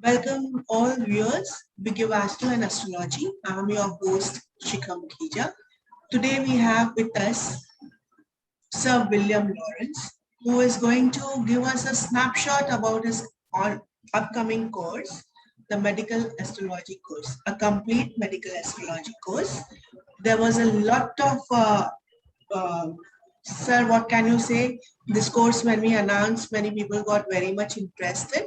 Welcome all viewers, Bigger Vastu and Astrology. I'm your host, Shikha Mukhija. Today we have with us Sir William Lawrence, who is going to give us a snapshot about his upcoming course, the Medical Astrology course, a complete medical astrology course. There was a lot of, uh, sir, what can you say? This course, when we announced, many people got very much interested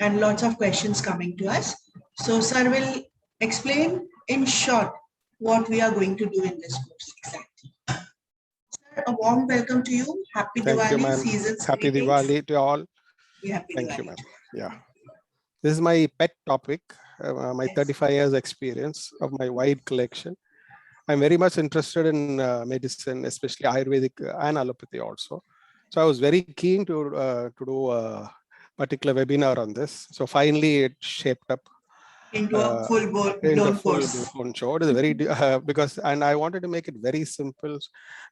and lots of questions coming to us. So, sir will explain in short what we are going to do in this course exactly. Sir, a warm welcome to you. Happy Thank Diwali, you, ma'am. season's Happy greetings. Diwali to all. Happy Thank Diwali. you, ma'am. Yeah. This is my pet topic, my Yes. 35 years experience of my wide collection. I'm very much interested in medicine, especially Ayurvedic and allopathy also. So I was very keen to do a particular webinar on this. So finally it shaped up Into a into full-blown full course. show. It is very because, and I wanted to make it very simple.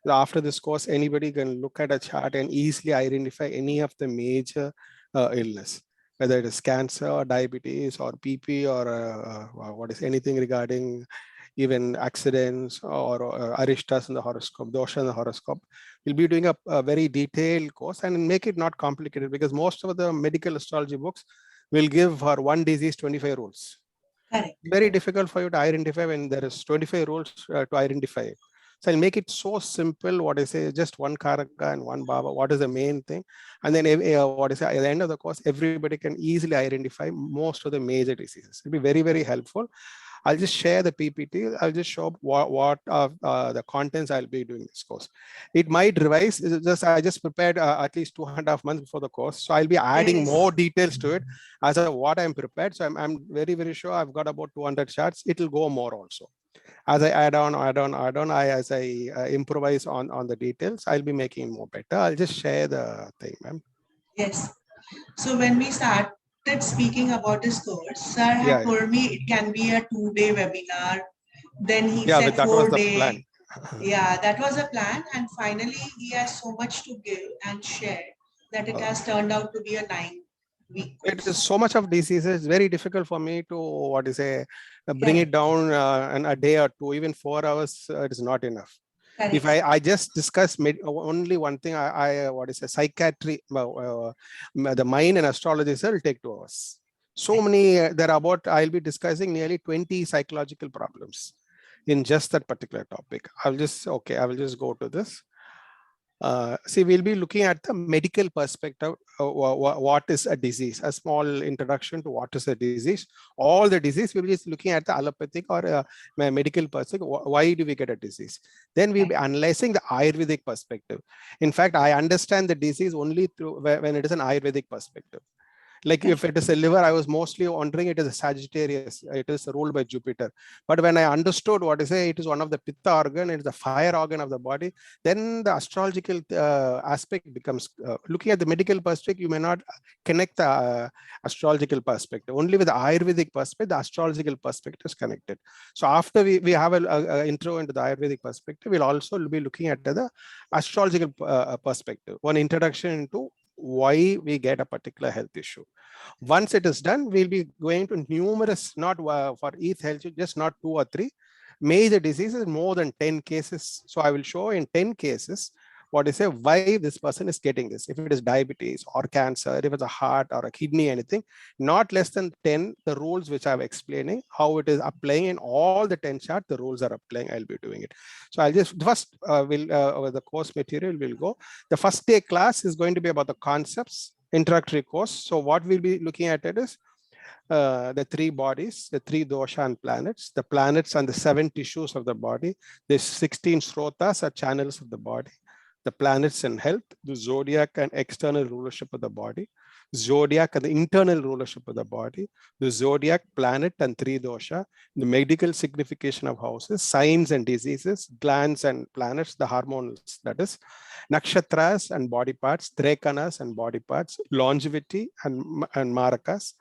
After this course, anybody can look at a chart and easily identify any of the major illness, whether it is cancer or diabetes or PP or what is anything regarding even accidents or aristas in the horoscope, dosha in the horoscope. We'll be doing a very detailed course and make it not complicated, because most of the medical astrology books will give for one disease 25 rules. Correct. Very difficult for you to identify when there is 25 rules to identify it. So I'll make it so simple. What I say, just one karaka and one baba. What is the main thing? And then what is at the end of the course, everybody can easily identify most of the major diseases. It'll be very, very helpful. I'll just share the PPT. I'll just show what are the contents I'll be doing this course. It might revise. I just prepared at least 2.5 months before the course. So I'll be adding more details to it as of what I'm prepared. So I'm very, very sure I've got about 200 charts. It'll go more also. As I add on, as I improvise on the details, I'll be making it more better. I'll just share the thing, ma'am. Yes. So when we started speaking about this course, sir had told me it can be a 2-day webinar. Then he said that was the 4-day. plan. Yeah, that was a plan. And finally, he has so much to give and share that it has turned out to be a 9-week course. It is so much of diseases. It's very difficult for me to bring it down in a day or two. Even 4 hours, it is not enough. Correct. If I just discuss only one thing, psychiatry, the mind and astrology, sir, will take 2 hours. So many, I'll be discussing nearly 20 psychological problems in just that particular topic. I will just go to this. See, we'll be looking at the medical perspective. What is a disease? A small introduction to what is a disease. All the disease, we'll be just looking at the allopathic or medical perspective. Why do we get a disease? Then we'll be analyzing the Ayurvedic perspective. In fact, I understand the disease only through when it is an Ayurvedic perspective. Like if it is a liver, I was mostly wondering it is a Sagittarius. It is ruled by Jupiter. But when I understood it is one of the Pitta organ, it is the fire organ of the body, then the astrological aspect becomes, looking at the medical perspective, you may not connect the astrological perspective. Only with the Ayurvedic perspective, the astrological perspective is connected. So after we have an intro into the Ayurvedic perspective, we'll also be looking at the astrological perspective, one introduction into why we get a particular health issue. Once it is done, we'll be going to numerous, not for each health, just not 2 or 3 major diseases, more than 10 cases. So I will show in 10 cases why this person is getting this. If it is diabetes or cancer, if it's a heart or a kidney, anything, not less than 10, the rules which I'm explaining, how it is applying in all the 10 charts, the rules are applying, I'll be doing it. So I'll just first, the course material will go. The first day class is going to be about the concepts, introductory course. So what we'll be looking at it is the 3 bodies, the 3 dosha and planets, the planets and the 7 tissues of the body, the 16 srotas are channels of the body, the planets and health, the zodiac and external rulership of the body, zodiac and the internal rulership of the body, the zodiac, planet and 3 dosha, the medical signification of houses, signs and diseases, glands and planets, the hormones, that is, nakshatras and body parts, trekanas and body parts, longevity and marakas,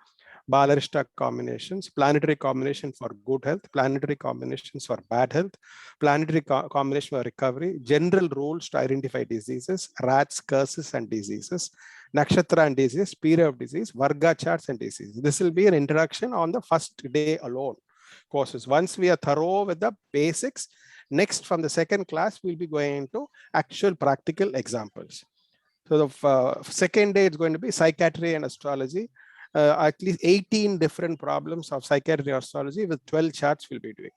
Balarishta combinations, planetary combination for good health, planetary combinations for bad health, planetary combination for recovery, general rules to identify diseases, rats, curses, and diseases, nakshatra and disease, period of disease, varga charts and diseases. This will be an introduction on the first day alone courses. Once we are thorough with the basics, next from the second class, we'll be going into actual practical examples. So the second day is going to be psychiatry and astrology. At least 18 different problems of psychiatry and astrology with 12 charts we'll be doing.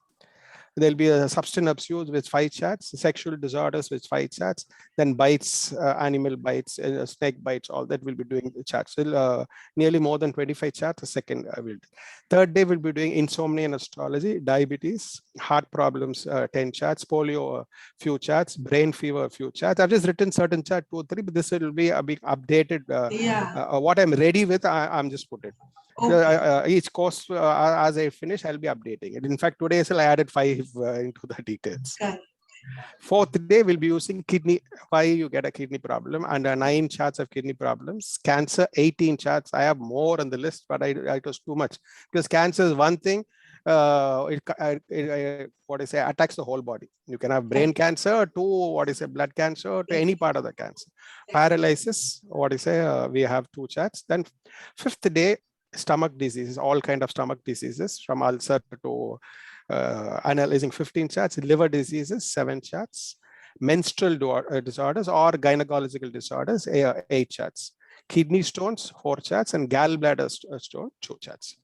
There'll be a substance abuse with 5 charts, sexual disorders with 5 charts, then bites, animal bites, snake bites, all that we'll be doing the charts. Nearly more than 25 charts a second. Third day we'll be doing insomnia and astrology, diabetes, heart problems, 10 charts, polio, a few charts, brain fever, a few charts. I've just written certain chart 2 or 3, but this will be a big updated. What I'm ready with, I'm just put it. Okay. Each course, as I finish, I'll be updating it. In fact, today I added 5 into the details. Okay. Fourth day, we'll be using kidney, why you get a kidney problem, and 9 charts of kidney problems. Cancer, 18 charts. I have more on the list, but it was too much. Because cancer is one thing, attacks the whole body. You can have brain cancer to blood cancer to any part of the cancer. Paralysis, we have 2 charts. Then 5th day, stomach diseases, all kind of stomach diseases from ulcer to analyzing 15 charts, liver diseases, 7 charts, menstrual disorders or gynecological disorders, 8 charts, kidney stones, 4 charts, and gallbladder stone, 2 charts.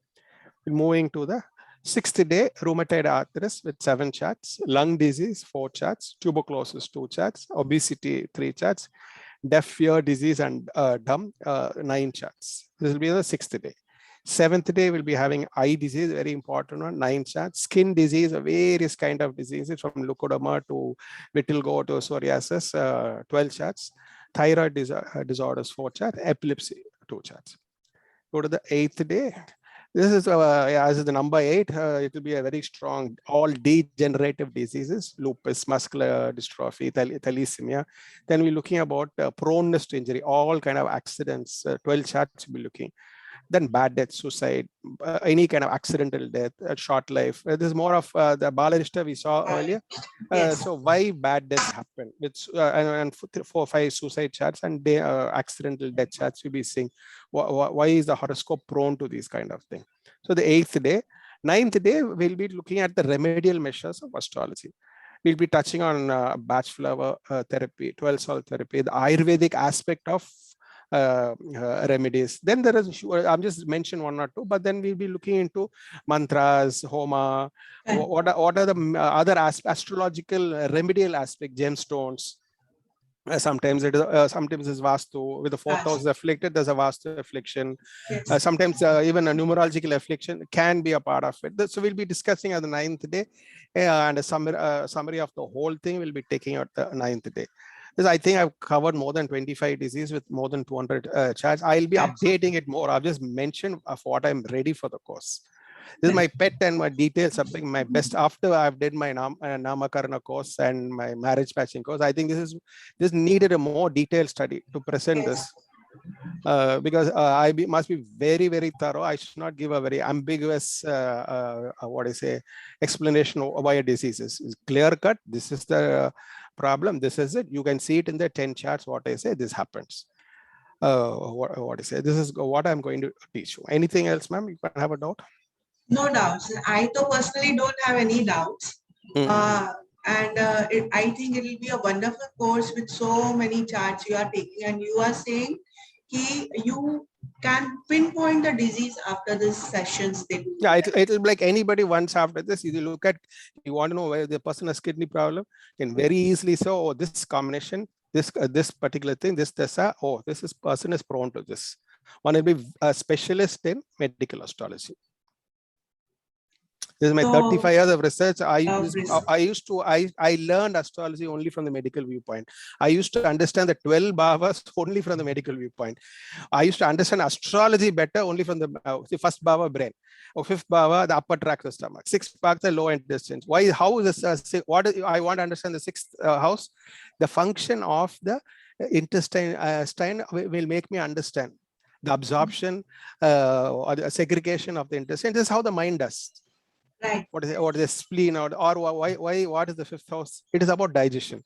Moving to the 6th day, rheumatoid arthritis with 7 charts, lung disease, 4 charts, tuberculosis, 2 charts, obesity, 3 charts, deaf ear disease and dumb, 9 charts. This will be the 6th day. 7th day, we'll be having eye disease, very important one, 9 charts, skin disease, various kind of diseases from leukodema to vitiligo to psoriasis, 12 charts, thyroid disorders, 4 charts, epilepsy, 2 charts. Go to the 8th day. This is as the number 8, it will be a very strong, all degenerative diseases, lupus, muscular dystrophy, thalassemia. Then we're looking about proneness to injury, all kind of accidents, 12 charts we'll be looking. Then bad death, suicide, any kind of accidental death, short life. This is more of the Balarishta we saw earlier. Yes. So why bad deaths happen? It's and 4 or 5 suicide charts and accidental death charts we'll be seeing. Why is the horoscope prone to these kind of things? So the 8th day. 9th day, we'll be looking at the remedial measures of astrology. We'll be touching on batch flower therapy, 12 salt therapy, the Ayurvedic aspect of remedies. Then there is, I'm just mentioned 1 or 2, but then we'll be looking into mantras, homa, what are the other astrological remedial aspect, gemstones. Sometimes it is sometimes is vastu with the 4th house afflicted. There's a vastu affliction. Yes. Sometimes even a numerological affliction can be a part of it. So we'll be discussing on the 9th day, and a summary of the whole thing will be taking out the 9th day. I think I've covered more than 25 diseases with more than 200 charts. I'll be updating it more. I've just mentioned of what I'm ready for the course. This is my pet and my detailed subject, my best after I've did my Namakarana course and my marriage matching course. I think this needed a more detailed study to present this. Because I must be very, very thorough. I should not give a very ambiguous, explanation of why a disease is clear cut. This is the problem. This is it. You can see it in the 10 charts. What I say, this happens. What I say, this is what I'm going to teach you. Anything else, ma'am? You can have a doubt? No doubts. I personally don't have any doubts. I think it will be a wonderful course with so many charts you are taking, and you are saying you can pinpoint the disease after these sessions. Yeah, it'll be like anybody once after this. You look at, you want to know where the person has kidney problem, you can very easily say, oh, this combination, this particular thing, this, oh, this person is prone to this. One will be a specialist in medical astrology. This is my 35 years of research. I learned astrology only from the medical viewpoint. I used to understand the 12 bhavas only from the medical viewpoint. I used to understand astrology better only from the first bhava, brain, or 5th bhava, the upper tract of the stomach, 6th bhava, the lower intestine. Why? How is this? I want to understand the 6th house. The function of the intestine will make me understand. the absorption or the segregation of the intestine. This is how the mind does. Right. What is it, or the spleen, or why what is the fifth house? It is about digestion.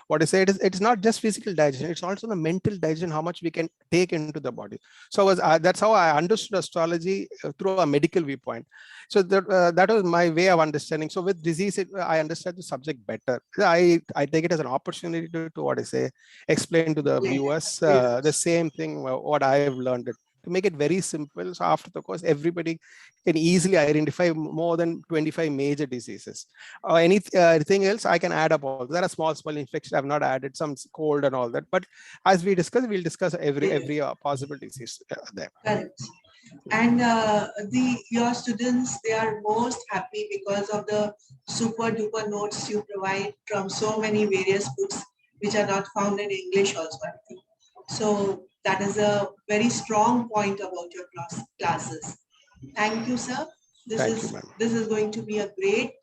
What I say, it's not just physical digestion, it's also the mental digestion, how much we can take into the body. So that's how I understood astrology through a medical viewpoint. So that was my way of understanding. So with disease, I understand the subject better. I take it as an opportunity to what I say, explain to the viewers the same thing what I have learned it, to make it very simple. So after the course, everybody can easily identify more than 25 major diseases. Or anything else, I can add up all. There are small infections I've not added, some cold and all that. But as we discuss, we'll discuss every possible disease there. Correct. And your students, they are most happy because of the super duper notes you provide from so many various books which are not found in English also, I think. So that is a very strong point about your classes. Thank you, sir. This is going to be a great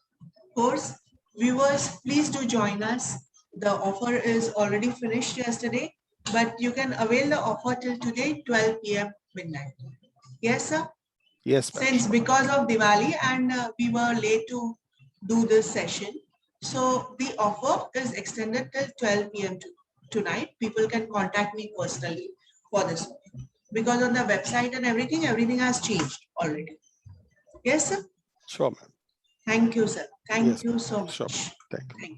course. Viewers, please do join us. The offer is already finished yesterday, but you can avail the offer till today, 12 p.m. midnight. Yes, sir? Yes, since because of Diwali and we were late to do this session. So the offer is extended till 12 p.m. tonight. People can contact me personally for this one. Because on the website and everything has changed already. Yes, sir? Sure, ma'am. Thank you, sir. Thank you so much. Sure. Thank you.